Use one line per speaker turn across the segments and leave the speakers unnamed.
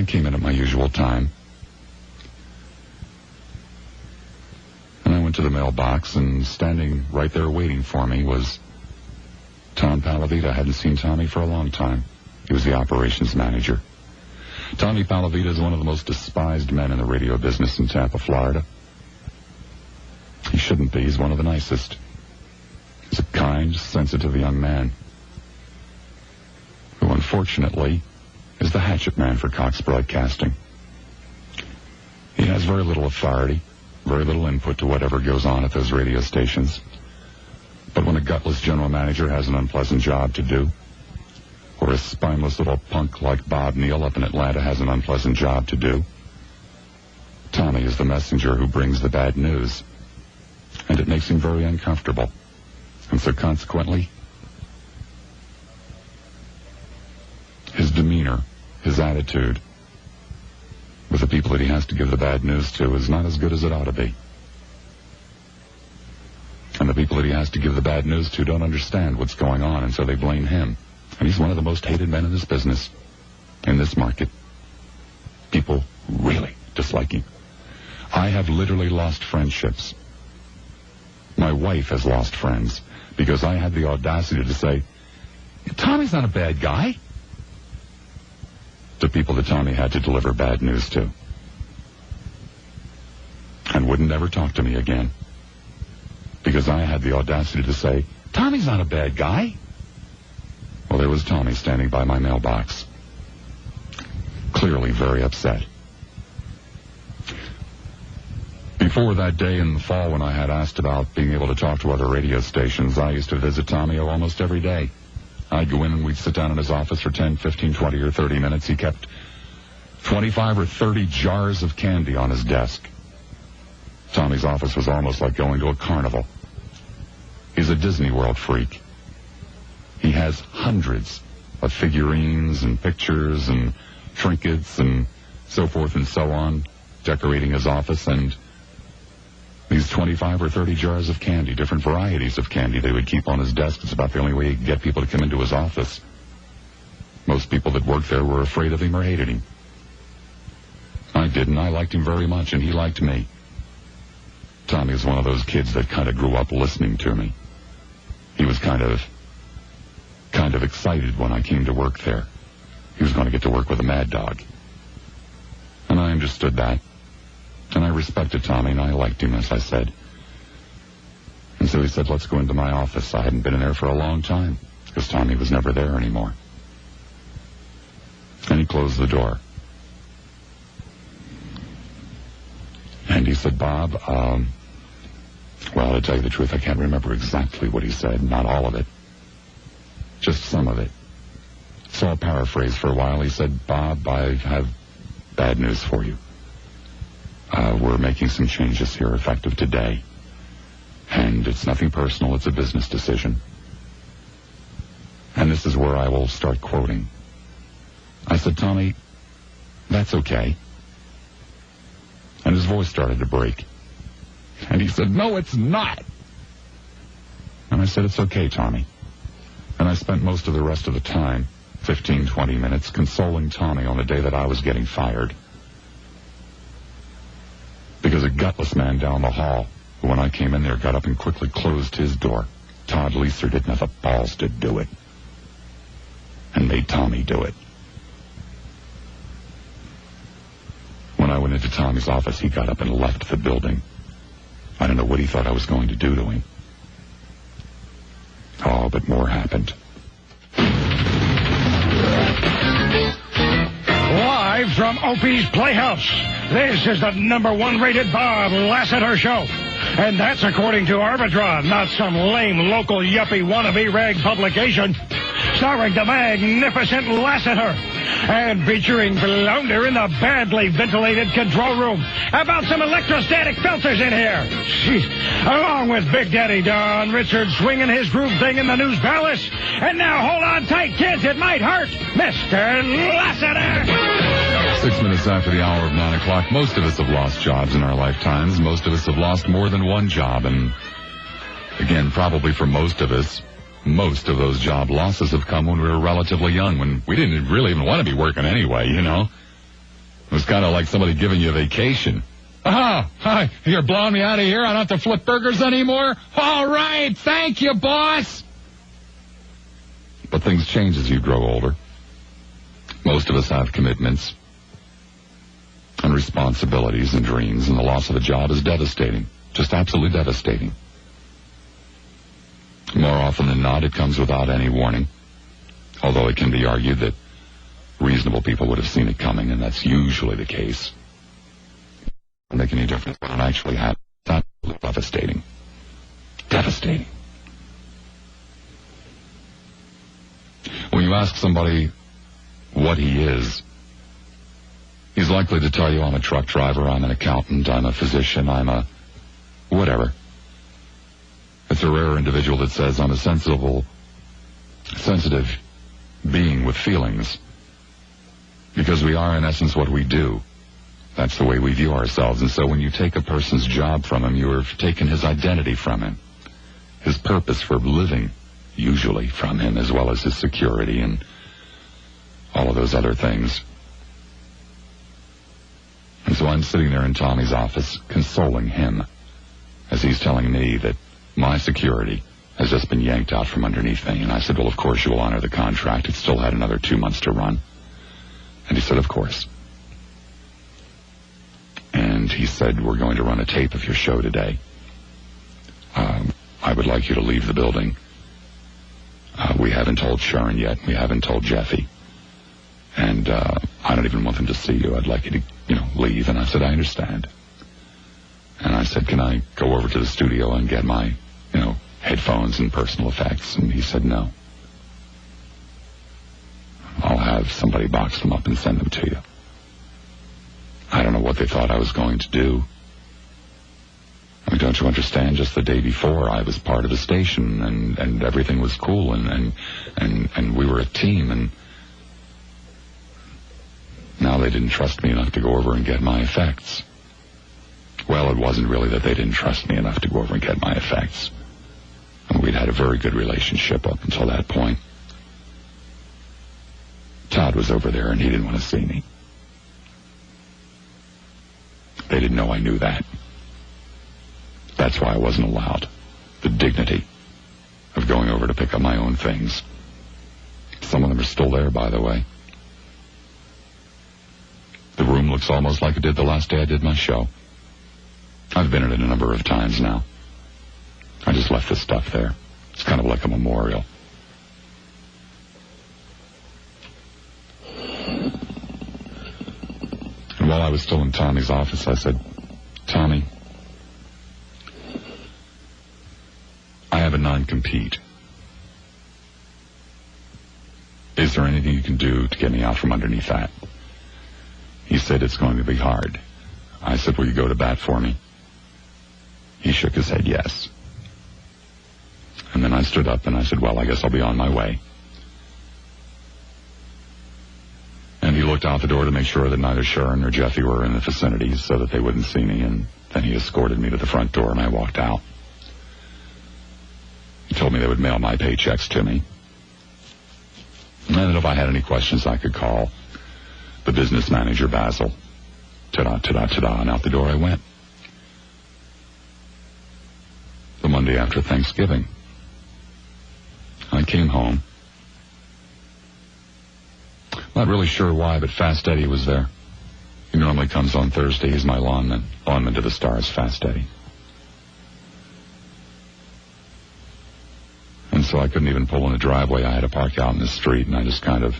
I came in at my usual time. And I went to the mailbox, and standing right there waiting for me was Tom Palavita. I hadn't seen Tommy for a long time. He was the operations manager. Tommy Palavita is one of the most despised men in the radio business in Tampa, Florida. He shouldn't be. He's one of the nicest. He's a kind, sensitive young man who, unfortunately, is the hatchet man for Cox Broadcasting. He has very little authority, very little input to whatever goes on at those radio stations. But when a gutless general manager has an unpleasant job to do, or a spineless little punk like Bob Neal up in Atlanta has an unpleasant job to do, Tommy is the messenger who brings the bad news. And it makes him very uncomfortable. And so consequently, his demeanor, his attitude with the people that he has to give the bad news to is not as good as it ought to be. And the people that he has to give the bad news to don't understand what's going on, and so they blame him. And he's one of the most hated men in this business, in this market. People really dislike him. I have literally lost friendships. My wife has lost friends because I had the audacity to say, Tommy's not a bad guy, to people that Tommy had to deliver bad news to, and wouldn't ever talk to me again because I had the audacity to say, Tommy's not a bad guy. Well, there was Tommy standing by my mailbox, clearly very upset. Before that day in the fall when I had asked about being able to talk to other radio stations, I used to visit Tommy almost every day. I'd go in and we'd sit down in his office for 10, 15, 20, or 30 minutes. He kept 25 or 30 jars of candy on his desk. Tommy's office was almost like going to a carnival. He's a Disney World freak. He has hundreds of figurines and pictures and trinkets and so forth and so on decorating his office, and these 25 or 30 jars of candy, different varieties of candy they would keep on his desk. It's about the only way he could get people to come into his office. Most people that worked there were afraid of him or hated him. I didn't. I liked him very much, and he liked me. Tommy is one of those kids that kind of grew up listening to me. He was kind of excited when I came to work there. He was going to get to work with a mad dog. And I understood that. And I respected Tommy, and I liked him, as I said. And so he said, let's go into my office. I hadn't been in there for a long time, because Tommy was never there anymore. And he closed the door. And he said, Bob, well, to tell you the truth, I can't remember exactly what he said, not all of it. Just some of it. So I'll paraphrase for a while. He said, Bob, I have bad news for you. We're making some changes here effective today. And it's nothing personal. It's a business decision. And this is where I will start quoting. I said, Tommy, that's okay. And his voice started to break. And he said, no, it's not. And I said, it's okay, Tommy. And I spent most of the rest of the time, 15, 20 minutes, consoling Tommy on the day that I was getting fired. Because a gutless man down the hall, who when I came in there got up and quickly closed his door, Todd Lassiter, didn't have the balls to do it. And made Tommy do it. When I went into Tommy's office, he got up and left the building. I don't know what he thought I was going to do to him. Oh, but more happened.
Live from Opie's Playhouse, this is the #1 rated Bob Lassiter Show. And that's according to Arbitron, not some lame local yuppie wannabe rag publication. Starring the magnificent Lassiter. And featuring Flounder in the badly ventilated control room. About some electrostatic filters in here. Jeez. Along with Big Daddy Don Richards swinging his groove thing in the News Palace. And now hold on tight, kids. It might hurt. Mr. Lassiter.
6 minutes after the hour of 9 o'clock. Most of us have lost jobs in our lifetimes. Most of us have lost more than one job. And again, probably for most of us, most of those job losses have come when we were relatively young, when we didn't really even want to be working anyway, you know. It was kind of like somebody giving you a vacation. Oh, hi, you're blowing me out of here? I don't have to flip burgers anymore? All right, thank you, boss. But things change as you grow older. Most of us have commitments and responsibilities and dreams, and the loss of a job is devastating. Just absolutely devastating. More often than not, it comes without any warning, although it can be argued that reasonable people would have seen it coming, and that's usually the case. It doesn't make any difference when it actually happens. It's absolutely devastating. Devastating. When you ask somebody what he is, he's likely to tell you, I'm a truck driver, I'm an accountant, I'm a physician, I'm a whatever. It's a rare individual that says, I'm a sensitive being with feelings. Because we are, in essence, what we do. That's the way we view ourselves. And so when you take a person's job from him, you have taken his identity from him. His purpose for living, usually, from him, as well as his security and all of those other things. And so I'm sitting there in Tommy's office, consoling him, as he's telling me that my security has just been yanked out from underneath me. And I said, well, of course you will honor the contract. It still had another 2 months to run. And he said, of course. And he said, we're going to run a tape of your show today. I would like you to leave the building. We haven't told Sharon yet. We haven't told Jeffy. And I don't even want them to see you. I'd like you to, leave. And I said, I understand. And I said, can I go over to the studio and get my, headphones and personal effects? And he said, no. I'll have somebody box them up and send them to you. I don't know what they thought I was going to do. I mean, don't you understand? Just the day before, I was part of the station, and everything was cool, and we were a team, and now they didn't trust me enough to go over and get my effects. Well, it wasn't really that they didn't trust me enough to go over and get my effects. We'd had a very good relationship up until that point. Todd was over there, and he didn't want to see me. They didn't know I knew that. That's why I wasn't allowed the dignity of going over to pick up my own things. Some of them are still there, by the way. The room looks almost like it did the last day I did my show. I've been in it a number of times now. I just left the stuff there. It's kind of like a memorial. And while I was still in Tommy's office, I said, Tommy, I have a non-compete. Is there anything you can do to get me out from underneath that? He said, it's going to be hard. I said, will you go to bat for me? He shook his head, yes. And then I stood up and I said, well, I guess I'll be on my way. And he looked out the door to make sure that neither Sharon nor Jeffy were in the vicinity so that they wouldn't see me, and then he escorted me to the front door and I walked out. He told me they would mail my paychecks to me. And that if I had any questions, I could call the business manager, Basil. Ta-da, ta-da, ta-da, and out the door I went. The Monday after Thanksgiving, I came home. Not really sure why, but Fast Eddie was there. He normally comes on Thursday. He's my lawnman to the stars, Fast Eddie. And so I couldn't even pull in the driveway. I had to park out in the street, and I just kind of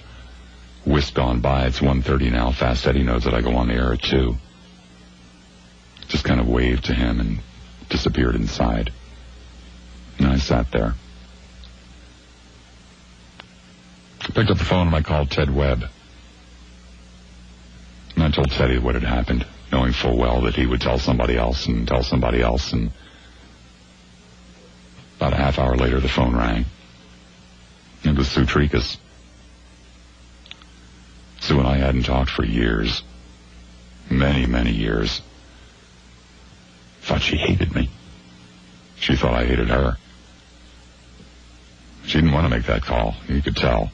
whisked on by. It's 1:30 now. Fast Eddie knows that I go on the air at 2. Just kind of waved to him and disappeared inside. And I sat there. I picked up the phone and I called Ted Webb. And I told Teddy what had happened, knowing full well that he would tell somebody else and tell somebody else. And about a half hour later, the phone rang. It was Sue Tricas. Sue and I hadn't talked for years. Many, many years. Thought she hated me. She thought I hated her. She didn't want to make that call. You could tell.